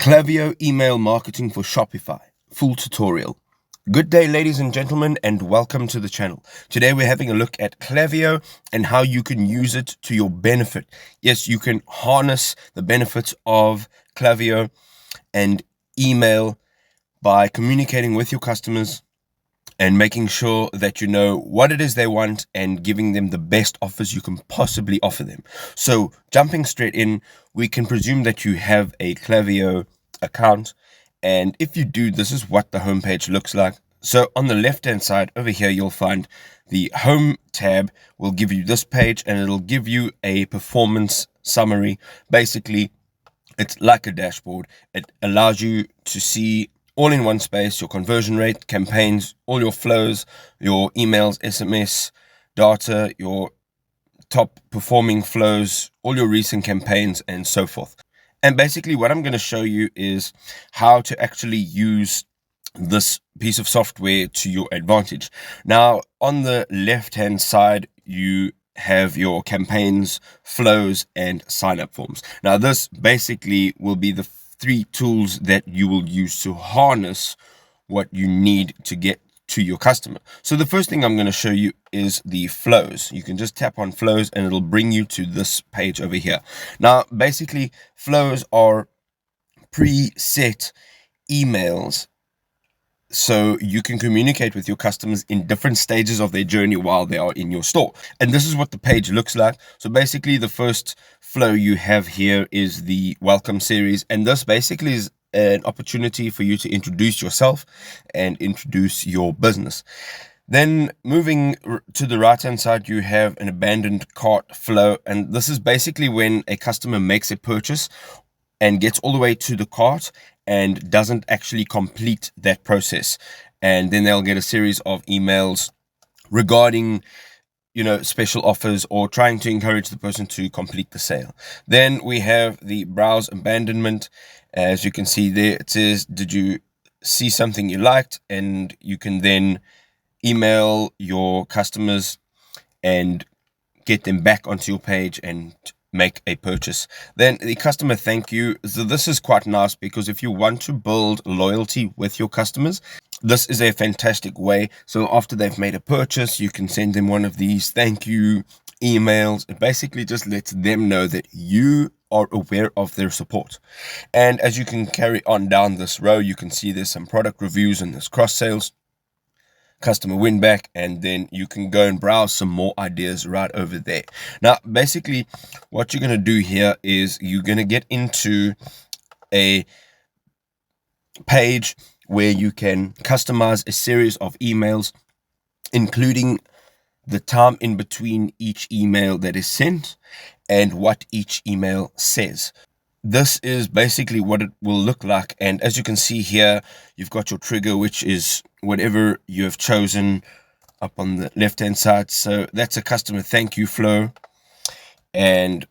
Klaviyo email marketing for Shopify. Full tutorial. Good day, ladies and gentlemen, and welcome to the channel. Today we're having a look at Klaviyo and how you can use it to your benefit. Yes, you can harness the benefits of Klaviyo and email by communicating with your customers and making sure that you know what it is they want and giving them the best offers you can possibly offer them. So jumping straight in, we can presume that you have a Klaviyo account. And if you do, this is what the homepage looks like. So on the left-hand side over here, you'll find the home tab will give you this page and it'll give you a performance summary. Basically, it's like a dashboard. It allows you to see all in one space, your conversion rate, campaigns, all your flows, your emails, SMS, data, your top performing flows, all your recent campaigns, and so forth. And basically what I'm going to show you is how to actually use this piece of software to your advantage. Now, on the left-hand side, you have your campaigns, flows, and sign-up forms. Now, this basically will be the three tools that you will use to harness what you need to get to your customer. So the first thing I'm going to show you is the flows. You can just tap on flows and it'll bring you to this page over here. Now, basically, flows are preset emails so you can communicate with your customers in different stages of their journey while they are in your store. And this is what the page looks like. So basically the first flow you have here is the welcome series. And this basically is an opportunity for you to introduce yourself and introduce your business. Then moving to the right hand side, you have an abandoned cart flow. And this is basically when a customer makes a purchase and gets all the way to the cart and doesn't actually complete that process. And then they'll get a series of emails regarding, special offers or trying to encourage the person to complete the sale. Then we have the browse abandonment. As you can see there, it says, did you see something you liked? And you can then email your customers and get them back onto your page and make a purchase. Then the customer thank you. So this is quite nice because if you want to build loyalty with your customers, this is a fantastic way. So after they've made a purchase, you can send them one of these thank you emails. It basically just lets them know that you are aware of their support. And as you can carry on down this row, you can see there's some product reviews and there's cross sales, customer win back, and then you can go and browse some more ideas right over there. Now, basically, what you're going to do here is you're going to get into a page where you can customize a series of emails, including the time in between each email that is sent and what each email says. This is basically what it will look like. And as you can see here, you've got your trigger, which is whatever you have chosen up on the left-hand side. So that's a customer thank you flow. And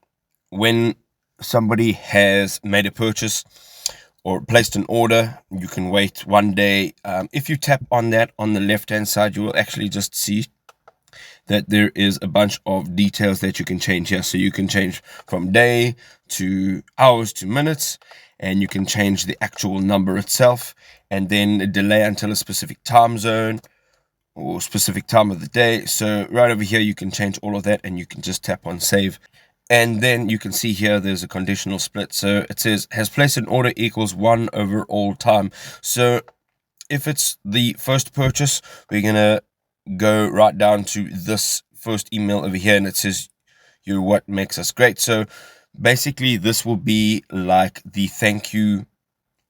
when somebody has made a purchase or placed an order, you can wait 1 day. If you tap on that on the left-hand side, you will actually just see that there is a bunch of details that you can change here. So you can change from day to hours to minutes, and you can change the actual number itself, and then a delay until a specific time zone or specific time of the day. So right over here, you can change all of that, and you can just tap on save. And then you can see here, there's a conditional split. So it says, has placed an order equals 1 over all time. So if it's the first purchase, we're going to go right down to this first email over here, and it says, you're what makes us great. So basically, this will be like the thank you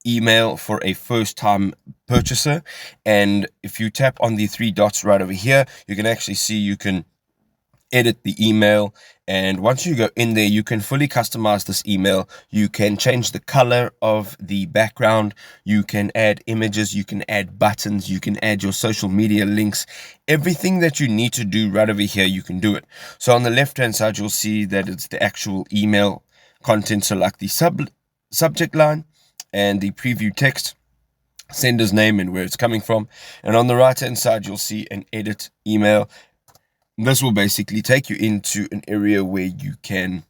email for a first time purchaser. And if you tap on the three dots right over here, you can actually see you can edit the email. And once you go in there, you can fully customize this email. You can change the color of the background. You can add images. You can add buttons. You can add your social media links. Everything that you need to do right over here, you can do it. So on the left-hand side, you'll see that it's the actual email content. So like the subject line and the preview text, sender's name and where it's coming from. And on the right-hand side, you'll see an edit email. This will basically take you into an area where you can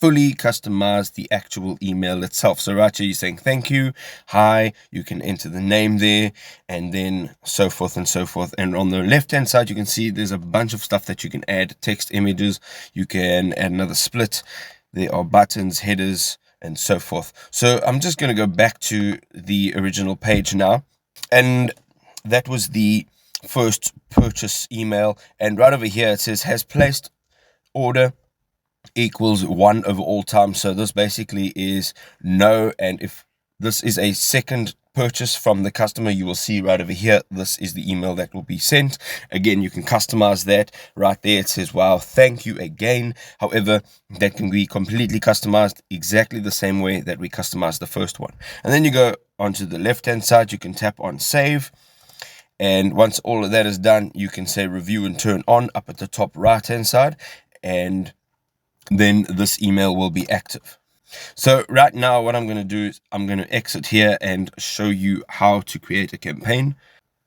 fully customize the actual email itself. So right here, you're saying thank you, hi, you can enter the name there, and then so forth and so forth. And on the left hand side, you can see there's a bunch of stuff that you can add: text, images, you can add another split, there are buttons, headers, and so forth. So I'm just going to go back to the original page now, and that was the first purchase email. And right over here it says has placed order equals 1 over all time. So this basically is no, and if this is a second purchase from the customer, you will see right over here, this is the email that will be sent. Again, you can customize that. Right there it says, wow, thank you again. However, that can be completely customized exactly the same way that we customized the first one. And then you go onto the left hand side, you can tap on save. And once all of that is done, you can say review and turn on up at the top right hand side, and then this email will be active. So right now what I'm going to do is I'm going to exit here and show you how to create a campaign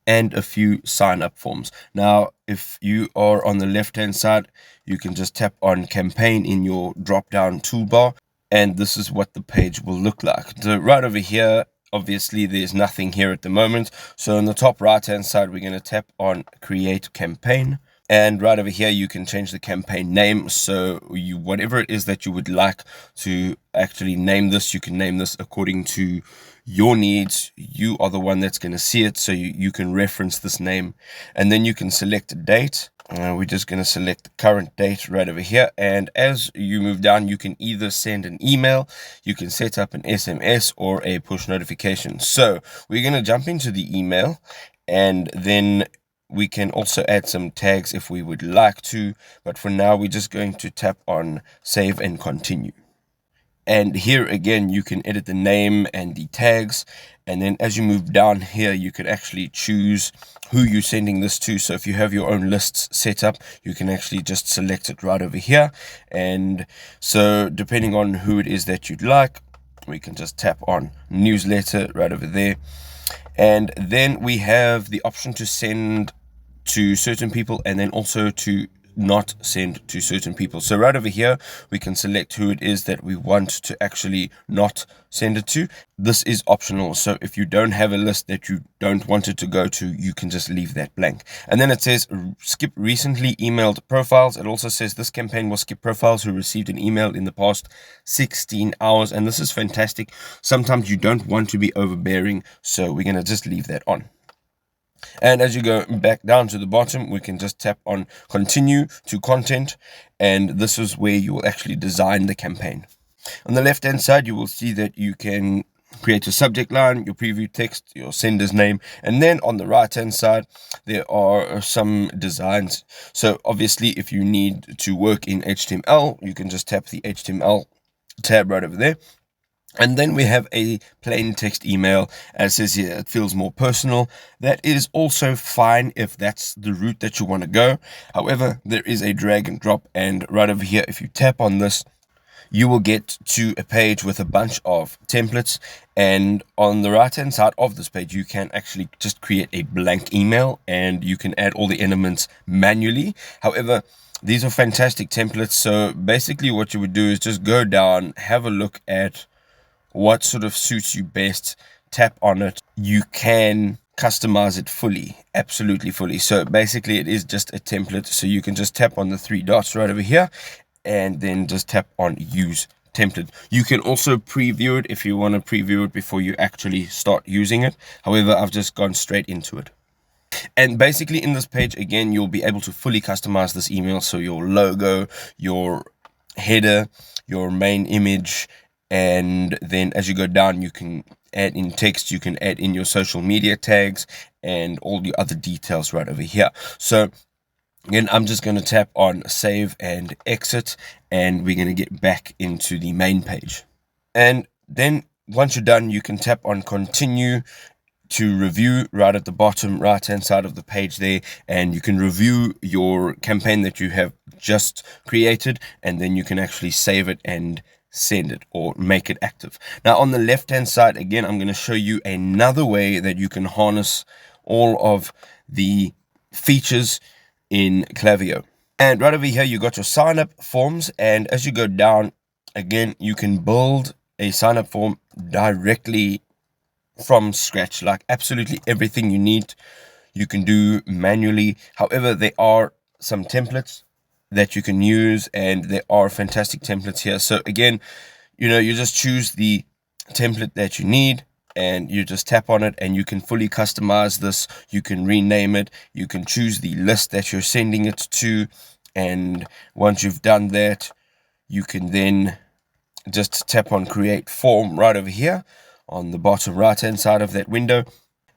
and a few sign up forms. Now, if you are on the left hand side, you can just tap on campaign in your drop down toolbar, and this is what the page will look like. So right over here, obviously there's nothing here at the moment. So on the top right hand side, we're going to tap on create campaign. And right over here, you can change the campaign name. So whatever it is that you would like to actually name this, you can name this according to your needs. You are the one that's going to see it, so you can reference this name. And then you can select a date. We're just going to select the current date right over here. And as you move down, you can either send an email, you can set up an SMS, or a push notification. So we're going to jump into the email, and then we can also add some tags if we would like to, but for now we're just going to tap on save and continue. And here again, you can edit the name and the tags, and then as you move down here, you can actually choose who you're sending this to. So if you have your own lists set up, you can actually just select it right over here. And so depending on who it is that you'd like, we can just tap on newsletter right over there. And then we have the option to send to certain people, and then also to not send to certain people. So right over here, we can select who it is that we want to actually not send it to. This is optional. So if you don't have a list that you don't want it to go to, you can just leave that blank. And then it says skip recently emailed profiles. It also says this campaign will skip profiles who received an email in the past 16 hours. And this is fantastic. Sometimes you don't want to be overbearing, so we're going to just leave that on. And as you go back down to the bottom, we can just tap on continue to content, and this is where you will actually design the campaign. On the left hand side, you will see that you can create a subject line, your preview text, your sender's name, and then on the right hand side there are some designs. So obviously if you need to work in HTML, you can just tap the HTML tab right over there. And then we have a plain text email. As it says here, it feels more personal. That is also fine if that's the route that you want to go. However, there is a drag and drop, and right over here, if you tap on this, you will get to a page with a bunch of templates. And on the right hand side of this page, you can actually just create a blank email, and you can add all the elements manually. However, these are fantastic templates. So basically what you would do is just go down, have a look at what sort of suits you best, tap on it. You can customize it fully, absolutely fully. So basically it is just a template. So you can just tap on the 3 dots right over here, and then just tap on use template. You can also preview it if you want to preview it before you actually start using it. However, I've just gone straight into it. And basically in this page, again, you'll be able to fully customize this email. So your logo, your header, your main image, and then as you go down, you can add in text, you can add in your social media tags, and all the other details right over here. So again, I'm just going to tap on save and exit, and we're going to get back into the main page. And then once you're done, you can tap on continue to review right at the bottom right hand side of the page there, and you can review your campaign that you have just created, and then you can actually save it and send it or make it active. Now on the left hand side, again, I'm going to show you another way that you can harness all of the features in Klaviyo. And right over here, you got your sign up forms, and as you go down, Again, you can build a sign-up form directly from scratch, like absolutely everything you need you can do manually. However, there are some templates that you can use, and there are fantastic templates here. So again, you just choose the template that you need, and you just tap on it, and you can fully customize this. You can rename it. You can choose the list that you're sending it to, and once you've done that, you can then just tap on create form right over here on the bottom right hand side of that window.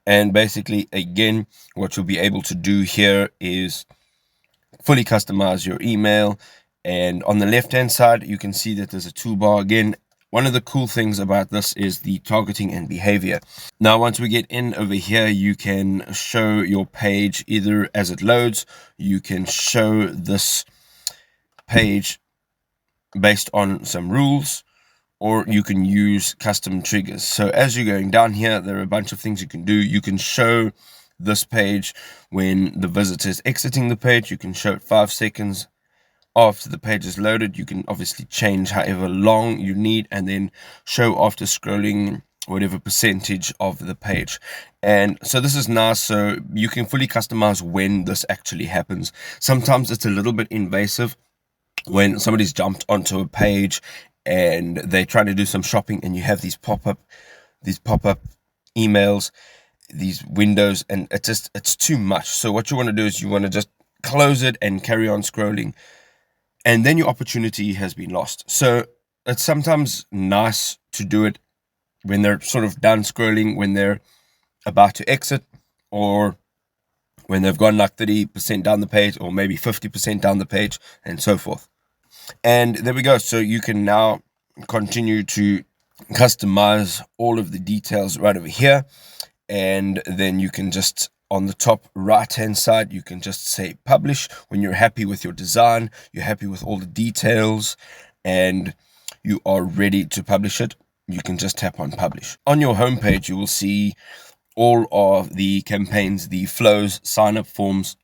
And basically, again, what you'll be able to do here is fully customize your email. And on the left hand side, you can see that there's a toolbar. Again, one of the cool things about this is the targeting and behavior. Now, once we get in over here, you can show your page either as it loads. You can show this page based on some rules, or you can use custom triggers. So as you're going down here, there are a bunch of things you can do. You can show this page when the visitor is exiting the page. You can show it 5 seconds after the page is loaded. You can obviously change however long you need, and then show after scrolling whatever percentage of the page. And so this is nice. So you can fully customize when this actually happens. Sometimes it's a little bit invasive when somebody's jumped onto a page and they're trying to do some shopping, and you have these pop-up emails, these windows, and it's too much. So what you want to do is you want to just close it and carry on scrolling, and then your opportunity has been lost. So it's sometimes nice to do it when they're sort of done scrolling, when they're about to exit, or when they've gone like 30% down the page, or maybe 50% down the page, and so forth. And there we go. So you can now continue to customize all of the details right over here. And then you can just, on the top right hand side, you can just say publish when you're happy with your design, you're happy with all the details, and you are ready to publish it. You can just tap on publish. On your homepage, you will see all of the campaigns, the flows, sign up forms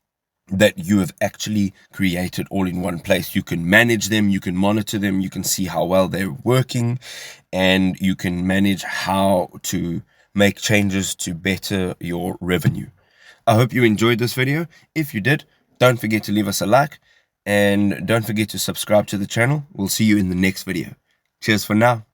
that you have actually created all in one place. You can manage them, you can monitor them, you can see how well they're working, and you can manage how to make changes to better your revenue. I hope you enjoyed this video. If you did, don't forget to leave us a like, and don't forget to subscribe to the channel. We'll see you in the next video. Cheers for now.